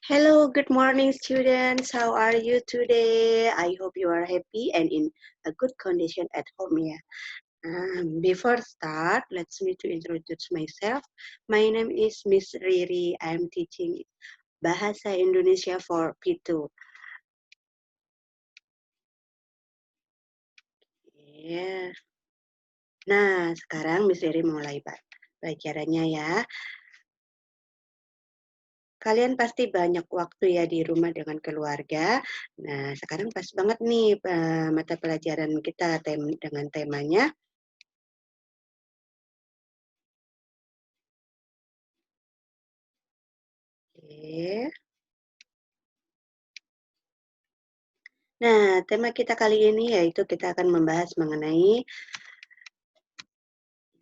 Hello, good morning, students. How are you today? I hope you are happy and in a good condition at home. Yeah. Before start, let's me to introduce myself. My name is Miss Riri. I am teaching Bahasa Indonesia for P2. Yeah. Nah, sekarang Miss Riri mulai pelajarannya ya. Kalian pasti banyak waktu ya di rumah dengan keluarga. Nah, sekarang pas banget nih mata pelajaran kita dengan temanya. Oke. Nah, tema kita kali ini yaitu kita akan membahas mengenai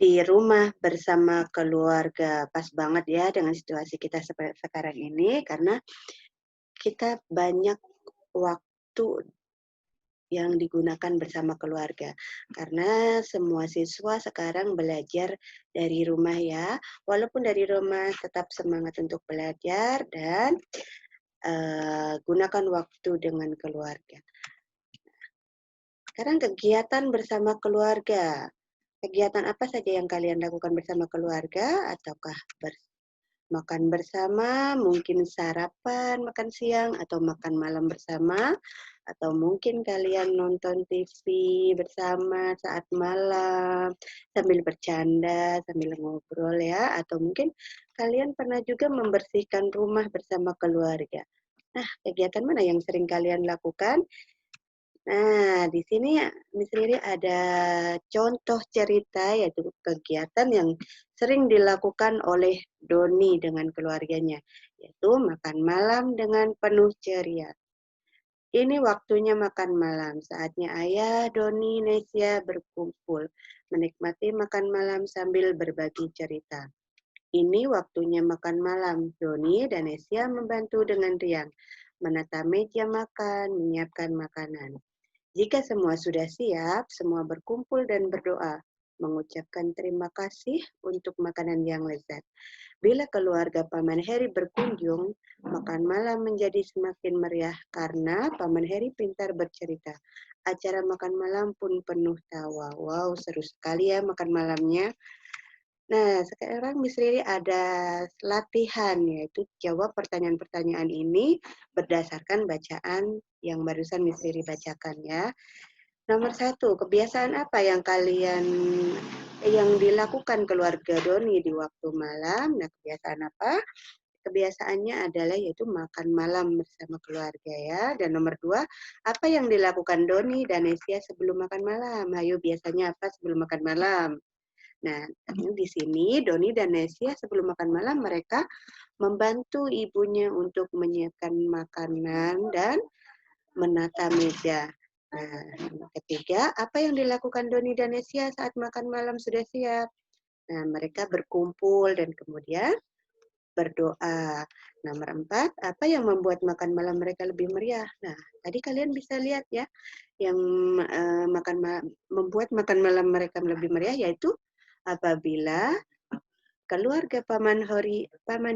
di rumah bersama keluarga. Pas banget ya dengan situasi kita sekarang ini karena kita banyak waktu yang digunakan bersama keluarga. Karena semua siswa sekarang belajar dari rumah ya. Walaupun dari rumah tetap semangat untuk belajar dan gunakan waktu dengan keluarga. Sekarang kegiatan bersama keluarga. Kegiatan apa saja yang kalian lakukan bersama keluarga? Ataukah makan bersama, mungkin sarapan, makan siang, atau makan malam bersama? Atau mungkin kalian nonton TV bersama saat malam, sambil bercanda, sambil ngobrol ya? Atau mungkin kalian pernah juga membersihkan rumah bersama keluarga. Nah, kegiatan mana yang sering kalian lakukan? Nah, di sini Miss Riri ada contoh cerita yaitu kegiatan yang sering dilakukan oleh Doni dengan keluarganya, yaitu makan malam dengan penuh ceria. Ini waktunya makan malam, saatnya ayah, Doni, Nesia berkumpul, menikmati makan malam sambil berbagi cerita. Ini waktunya makan malam, Doni dan Nesia membantu dengan riang, menata meja makan, menyiapkan makanan. Jika semua sudah siap, semua berkumpul dan berdoa, mengucapkan terima kasih untuk makanan yang lezat. Bila keluarga Paman Heri berkunjung, makan malam menjadi semakin meriah karena Paman Heri pintar bercerita. Acara makan malam pun penuh tawa. Wow, seru sekali ya makan malamnya. Nah, sekarang Miss Riri ada latihan, yaitu jawab pertanyaan-pertanyaan ini berdasarkan bacaan yang barusan Miss Riri bacakan ya. Nomor 1, kebiasaan apa yang dilakukan keluarga Doni di waktu malam? Nah, kebiasaan apa? Kebiasaannya adalah yaitu makan malam bersama keluarga ya. Dan nomor 2, apa yang dilakukan Doni dan Nesia sebelum makan malam? Ayo, biasanya apa sebelum makan malam? Nah, di sini Doni dan Nesia sebelum makan malam mereka membantu ibunya untuk menyiapkan makanan dan menata meja. Nah, ketiga, apa yang dilakukan Doni dan Nesia saat makan malam sudah siap? Nah, mereka berkumpul dan kemudian berdoa. Nomor 4, apa yang membuat makan malam mereka lebih meriah? Nah, tadi kalian bisa lihat ya, yang membuat makan malam mereka lebih meriah yaitu apabila keluarga Paman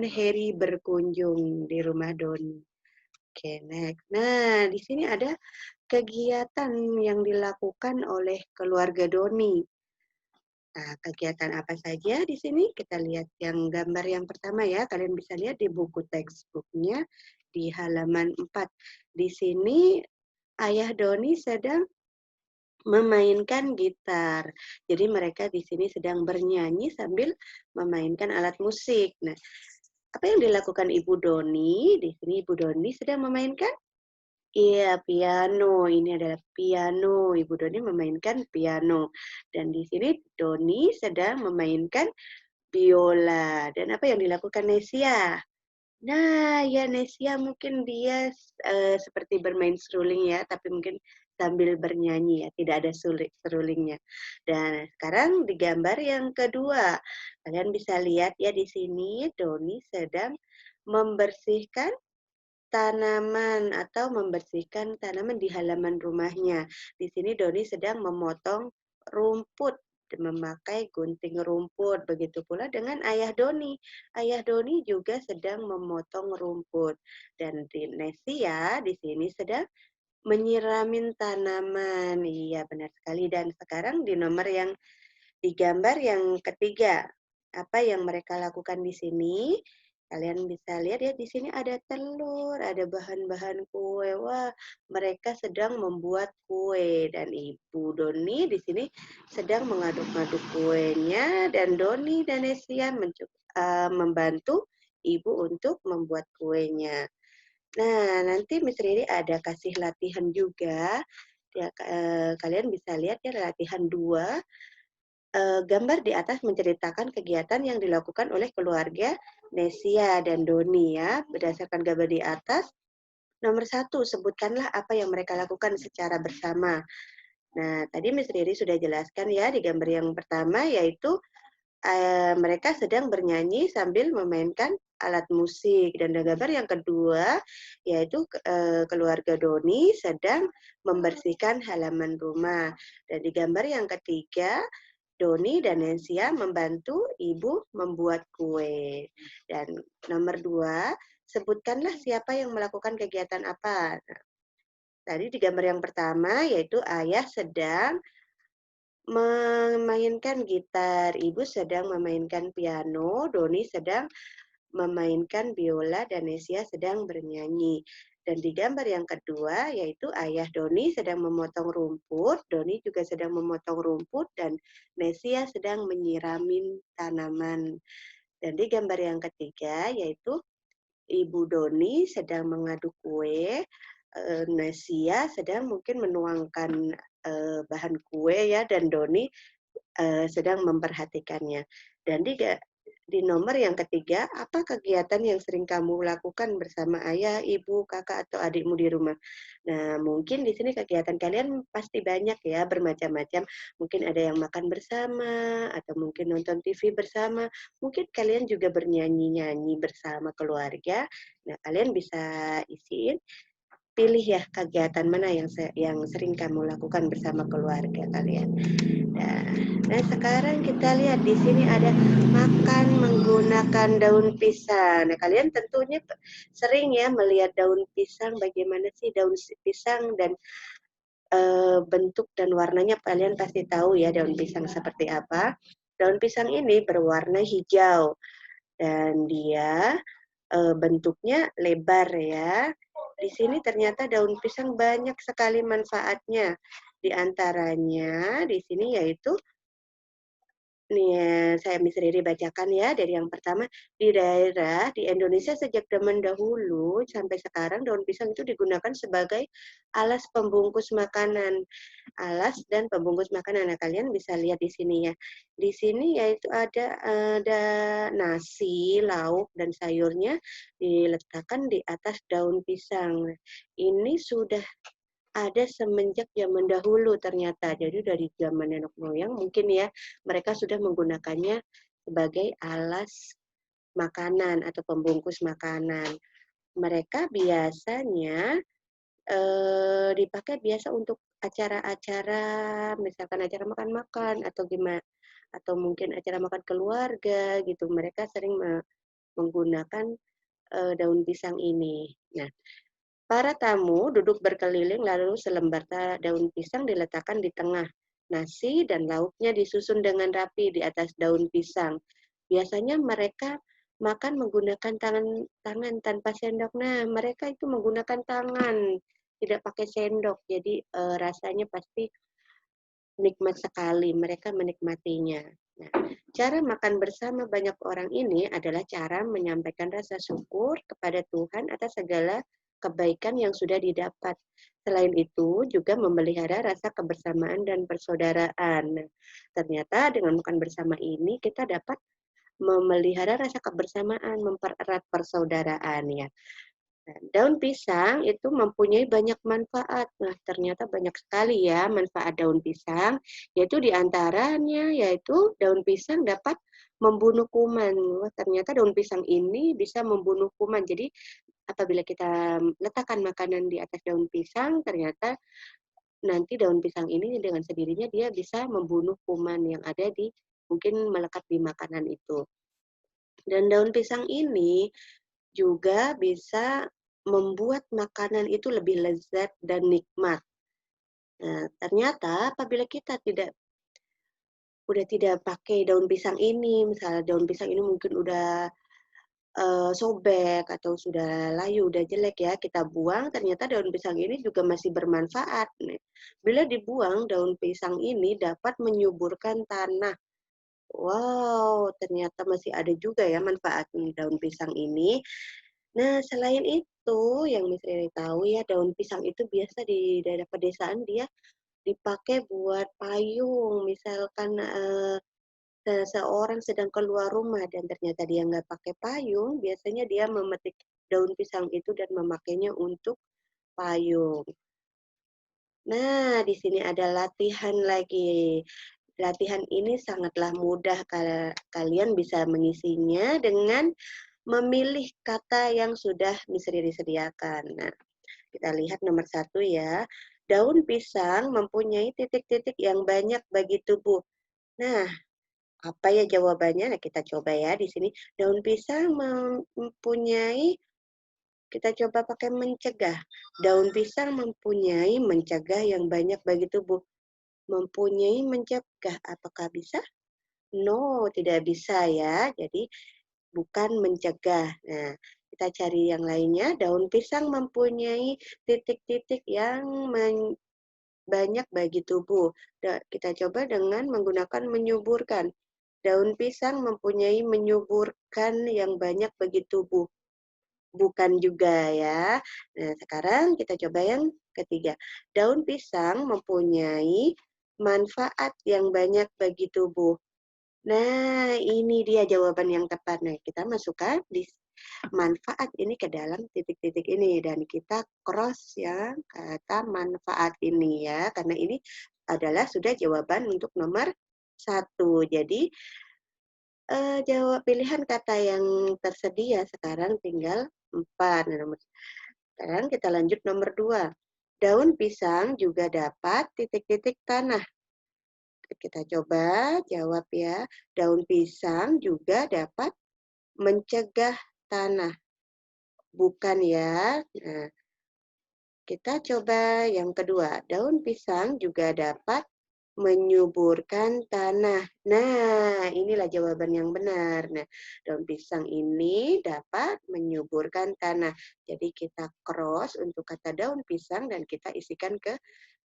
Heri berkunjung di rumah Doni. Oke, next. Nah, di sini ada kegiatan yang dilakukan oleh keluarga Doni. Nah, kegiatan apa saja di sini? Kita lihat yang gambar yang pertama ya. Kalian bisa lihat di buku textbooknya di halaman 4. Di sini ayah Doni sedang memainkan gitar. Jadi mereka di sini sedang bernyanyi sambil memainkan alat musik. Nah, apa yang dilakukan Ibu Doni? Di sini Ibu Doni sedang memainkan piano. Ini adalah piano. Ibu Doni memainkan piano. Dan di sini Doni sedang memainkan biola. Dan apa yang dilakukan Nesia? Nah, ya Nesia mungkin dia seperti bermain seruling ya, tapi mungkin sambil bernyanyi ya, tidak ada serulingnya. Dan sekarang di gambar yang kedua, kalian bisa lihat ya di sini Doni sedang membersihkan tanaman atau membersihkan tanaman di halaman rumahnya. Di sini Doni sedang memotong rumput memakai gunting rumput. Begitu pula dengan Ayah Doni. Ayah Doni juga sedang memotong rumput. Dan Nesia di sini sedang menyiramin tanaman. Iya, benar sekali. Dan sekarang di nomor yang digambar yang ketiga, apa yang mereka lakukan di sini? Kalian bisa lihat ya, di sini ada telur, ada bahan-bahan kue. Wah, mereka sedang membuat kue dan Ibu Doni di sini sedang mengaduk-aduk kuenya dan Doni dan Nesia membantu Ibu untuk membuat kuenya. Nah, nanti Miss Riri ada kasih latihan juga. Ya, kalian bisa lihat ya latihan 2. Gambar di atas menceritakan kegiatan yang dilakukan oleh keluarga Nesia dan Doni ya. Berdasarkan gambar di atas, nomor 1, sebutkanlah apa yang mereka lakukan secara bersama. Nah, tadi Miss Riri sudah jelaskan ya di gambar yang pertama, yaitu mereka sedang bernyanyi sambil memainkan alat musik. Dan gambar yang kedua, yaitu keluarga Doni sedang membersihkan halaman rumah. Dan di gambar yang ketiga, Doni dan Nesia membantu ibu membuat kue. Dan nomor 2, sebutkanlah siapa yang melakukan kegiatan apa. Nah, tadi di gambar yang pertama, yaitu ayah sedang memainkan gitar, ibu sedang memainkan piano, Doni sedang memainkan biola, dan Nesia sedang bernyanyi. Dan di gambar yang kedua, yaitu ayah Doni sedang memotong rumput, Doni juga sedang memotong rumput, dan Nesia sedang menyiramin tanaman. Dan di gambar yang ketiga, yaitu Ibu Doni sedang mengaduk kue, Nesia sedang mungkin menuangkan bahan kue ya, dan Doni sedang memperhatikannya. Dan di nomor yang ketiga, apa kegiatan yang sering kamu lakukan bersama ayah, ibu, kakak, atau adikmu di rumah? Nah, mungkin di sini kegiatan kalian pasti banyak ya, bermacam-macam. Mungkin ada yang makan bersama, atau mungkin nonton TV bersama. Mungkin kalian juga bernyanyi-nyanyi bersama keluarga. Nah, kalian bisa isiin, pilih ya kegiatan mana yang sering kamu lakukan bersama keluarga kalian. Nah, sekarang kita lihat di sini ada makan menggunakan daun pisang. Nah, kalian tentunya sering ya melihat daun pisang, bagaimana sih daun pisang dan bentuk dan warnanya kalian pasti tahu ya daun pisang seperti apa. Daun pisang ini berwarna hijau dan dia bentuknya lebar ya. Di sini ternyata daun pisang banyak sekali manfaatnya. Di antaranya di sini yaitu nih, saya Miss Riri bacakan ya dari yang pertama. Di daerah di Indonesia sejak zaman dahulu sampai sekarang daun pisang itu digunakan sebagai alas pembungkus makanan. Alas dan pembungkus makanan. Nah, kalian bisa lihat di sini ya. Di sini yaitu ada nasi, lauk, dan sayurnya diletakkan di atas daun pisang. Ini sudah ada semenjak zaman dahulu ternyata. Jadi dari zaman nenek moyang mungkin ya mereka sudah menggunakannya sebagai alas makanan atau pembungkus makanan. Mereka biasanya dipakai biasa untuk acara-acara, misalkan acara makan-makan atau gimana, atau mungkin acara makan keluarga gitu. Mereka sering menggunakan daun pisang ini. Nah, para tamu duduk berkeliling lalu selembar daun pisang diletakkan di tengah. Nasi dan lauknya disusun dengan rapi di atas daun pisang. Biasanya mereka makan menggunakan tangan tanpa sendok. Nah, mereka itu menggunakan tangan, tidak pakai sendok. Jadi rasanya pasti nikmat sekali. Mereka menikmatinya. Nah, cara makan bersama banyak orang ini adalah cara menyampaikan rasa syukur kepada Tuhan atas segala kebaikan yang sudah didapat. Selain itu, juga memelihara rasa kebersamaan dan persaudaraan. Nah, ternyata dengan makan bersama ini kita dapat memelihara rasa kebersamaan, mempererat persaudaraan ya. Nah, daun pisang itu mempunyai banyak manfaat. Nah, ternyata banyak sekali ya manfaat daun pisang, yaitu diantaranya yaitu daun pisang dapat membunuh kuman. Wah, ternyata daun pisang ini bisa membunuh kuman. Jadi apabila kita letakkan makanan di atas daun pisang, ternyata nanti daun pisang ini dengan sendirinya dia bisa membunuh kuman yang ada di mungkin melekat di makanan itu. Dan daun pisang ini juga bisa membuat makanan itu lebih lezat dan nikmat. Nah, ternyata apabila kita udah tidak pakai daun pisang ini, misalnya daun pisang ini mungkin udah sobek atau sudah layu, udah jelek ya, kita buang, ternyata daun pisang ini juga masih bermanfaat. Nih, bila dibuang, daun pisang ini dapat menyuburkan tanah. Wow, ternyata masih ada juga ya manfaat daun pisang ini. Nah, selain itu, yang Miss Riri tahu ya, daun pisang itu biasa di daerah pedesaan dia dipakai buat payung. Misalkan seseorang sedang keluar rumah dan ternyata dia nggak pakai payung, biasanya dia memetik daun pisang itu dan memakainya untuk payung. Nah, di sini ada latihan lagi. Latihan ini sangatlah mudah, kalian bisa mengisinya dengan memilih kata yang sudah Miss Riri sediakan. Nah, kita lihat nomor 1 ya. Daun pisang mempunyai titik-titik yang banyak bagi tubuh. Nah, apa ya jawabannya? Nah, kita coba ya di sini. Daun pisang mempunyai, kita coba pakai mencegah. Daun pisang mempunyai mencegah yang banyak bagi tubuh. Mempunyai mencegah, apakah bisa? No, tidak bisa ya. Jadi bukan mencegah. Nah, kita cari yang lainnya. Daun pisang mempunyai titik-titik yang banyak bagi tubuh. Kita coba dengan menggunakan menyuburkan. Daun pisang mempunyai menyuburkan yang banyak bagi tubuh. Bukan juga ya. Nah, sekarang kita coba yang ketiga. Daun pisang mempunyai manfaat yang banyak bagi tubuh. Nah, ini dia jawaban yang tepat. Nah, kita masukkan di manfaat ini ke dalam titik-titik ini dan kita cross ya kata manfaat ini ya, karena ini adalah sudah jawaban untuk nomor 1. Jadi jawab pilihan kata yang tersedia sekarang tinggal 4. Nah, sekarang kita lanjut nomor 2. Daun pisang juga dapat titik-titik tanah. Kita coba jawab ya. Daun pisang juga dapat mencegah tanah. Bukan ya. Nah, kita coba yang kedua. Daun pisang juga dapat menyuburkan tanah. Nah, inilah jawaban yang benar. Nah, daun pisang ini dapat menyuburkan tanah. Jadi kita cross untuk kata daun pisang dan kita isikan ke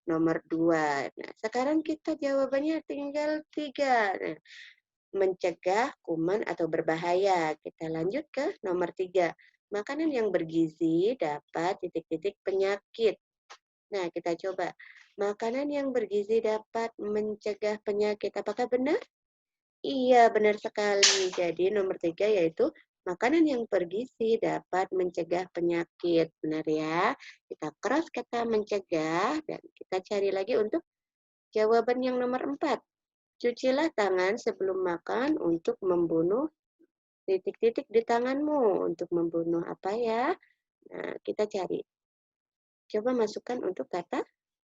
nomor 2. Nah, sekarang kita jawabannya tinggal 3. Nah, mencegah kuman atau berbahaya. Kita lanjut ke nomor 3. Makanan yang bergizi dapat titik-titik penyakit. Nah, kita coba. Makanan yang bergizi dapat mencegah penyakit. Apakah benar? Iya, benar sekali. Jadi nomor 3 yaitu makanan yang bergizi dapat mencegah penyakit. Benar ya? Kita cross kata mencegah dan kita cari lagi untuk jawaban yang nomor 4. Cucilah tangan sebelum makan untuk membunuh titik-titik di tanganmu. Untuk membunuh apa ya? Nah, kita cari. Coba masukkan untuk kata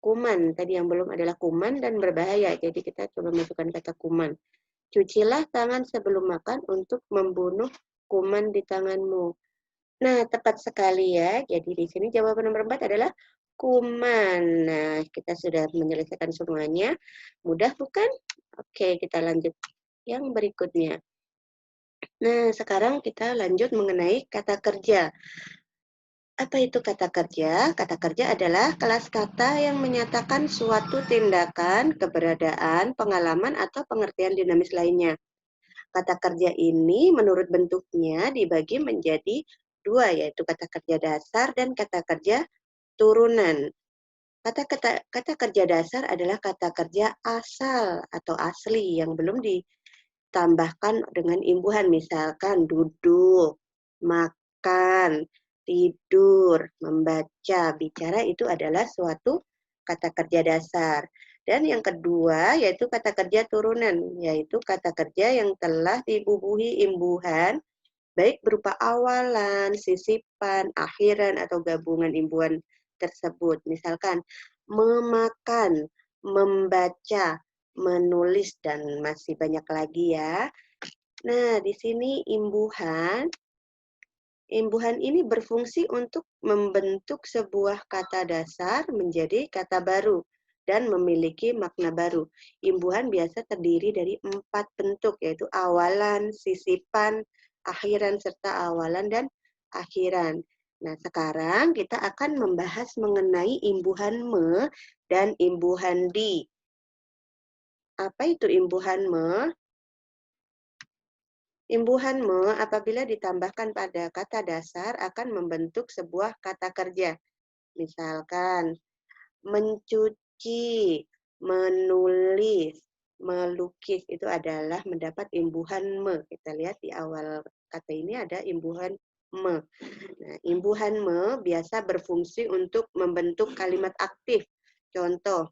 kuman. Tadi yang belum adalah kuman dan berbahaya. Jadi kita coba masukkan kata kuman. Cucilah tangan sebelum makan untuk membunuh kuman di tanganmu. Nah, tepat sekali ya. Jadi di sini jawaban nomor 4 adalah kuman. Nah, kita sudah menyelesaikan semuanya. Mudah bukan? Oke, kita lanjut yang berikutnya. Nah, sekarang kita lanjut mengenai kata kerja. Apa itu kata kerja? Kata kerja adalah kelas kata yang menyatakan suatu tindakan, keberadaan, pengalaman, atau pengertian dinamis lainnya. Kata kerja ini menurut bentuknya dibagi menjadi 2, yaitu kata kerja dasar dan kata kerja turunan. Kata kerja dasar adalah kata kerja asal atau asli yang belum ditambahkan dengan imbuhan, misalkan duduk, makan, tidur, membaca, bicara, itu adalah suatu kata kerja dasar. Dan yang kedua yaitu kata kerja turunan, yaitu kata kerja yang telah dibubuhi imbuhan, baik berupa awalan, sisipan, akhiran, atau gabungan imbuhan tersebut. Misalkan, memakan, membaca, menulis, dan masih banyak lagi ya. Nah, di sini imbuhan. Imbuhan ini berfungsi untuk membentuk sebuah kata dasar menjadi kata baru dan memiliki makna baru. Imbuhan biasa terdiri dari 4 bentuk, yaitu awalan, sisipan, akhiran, serta awalan dan akhiran. Nah, sekarang kita akan membahas mengenai imbuhan me dan imbuhan di. Apa itu imbuhan me? Imbuhan me apabila ditambahkan pada kata dasar akan membentuk sebuah kata kerja. Misalkan mencuci, menulis, melukis itu adalah mendapat imbuhan me. Kita lihat di awal kata ini ada imbuhan me. Nah, imbuhan me biasa berfungsi untuk membentuk kalimat aktif. Contoh,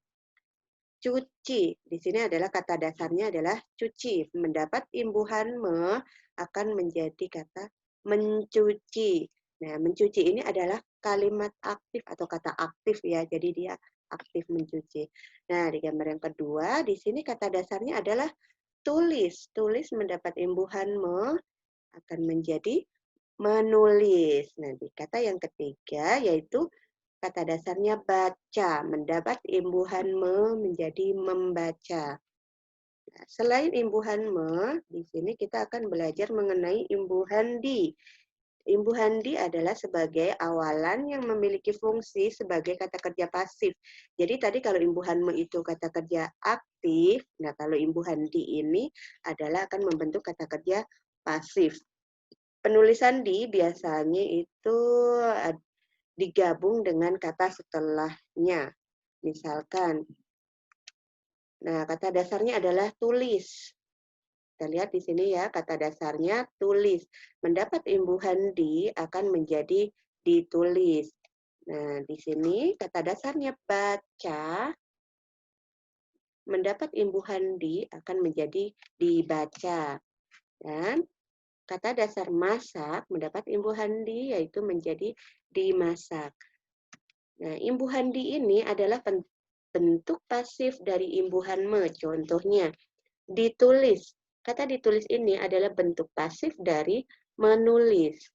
cuci. Di sini adalah kata dasarnya adalah cuci. Mendapat imbuhan me akan menjadi kata mencuci. Nah, mencuci ini adalah kalimat aktif atau kata aktif ya. Jadi dia aktif mencuci. Nah, di gambar yang kedua, di sini kata dasarnya adalah tulis. Tulis mendapat imbuhan me akan menjadi menulis. Nanti kata yang ketiga yaitu kata dasarnya baca, mendapat imbuhan me menjadi membaca. Nah, selain imbuhan me, di sini kita akan belajar mengenai imbuhan di. Imbuhan di adalah sebagai awalan yang memiliki fungsi sebagai kata kerja pasif. Jadi tadi kalau imbuhan me itu kata kerja aktif, nah kalau imbuhan di ini adalah akan membentuk kata kerja pasif. Penulisan di biasanya itu digabung dengan kata setelahnya. Misalkan, nah kata dasarnya adalah tulis. Kita lihat di sini ya, kata dasarnya tulis. Mendapat imbuhan di akan menjadi ditulis. Nah, di sini kata dasarnya baca, mendapat imbuhan di akan menjadi dibaca. Dan kata dasar masak mendapat imbuhan di yaitu menjadi dimasak. Nah, imbuhan di ini adalah bentuk pasif dari imbuhan me. Contohnya, ditulis. Kata ditulis ini adalah bentuk pasif dari menulis.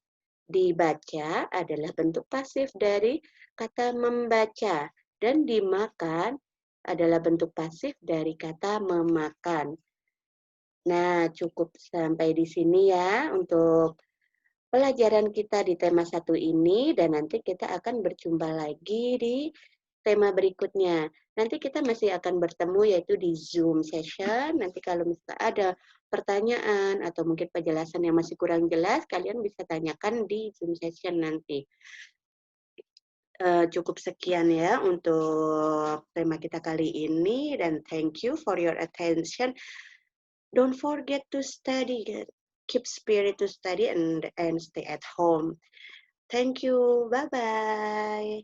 Dibaca adalah bentuk pasif dari kata membaca. Dan dimakan adalah bentuk pasif dari kata memakan. Nah, cukup sampai di sini ya untuk pelajaran kita di tema 1 ini dan nanti kita akan berjumpa lagi di tema berikutnya. Nanti kita masih akan bertemu yaitu di Zoom session. Nanti kalau misalnya ada pertanyaan atau mungkin penjelasan yang masih kurang jelas, kalian bisa tanyakan di Zoom session nanti. Cukup sekian ya untuk tema kita kali ini dan thank you for your attention. Don't forget to study. Keep spirit to study and stay at home. Thank you. Bye-bye.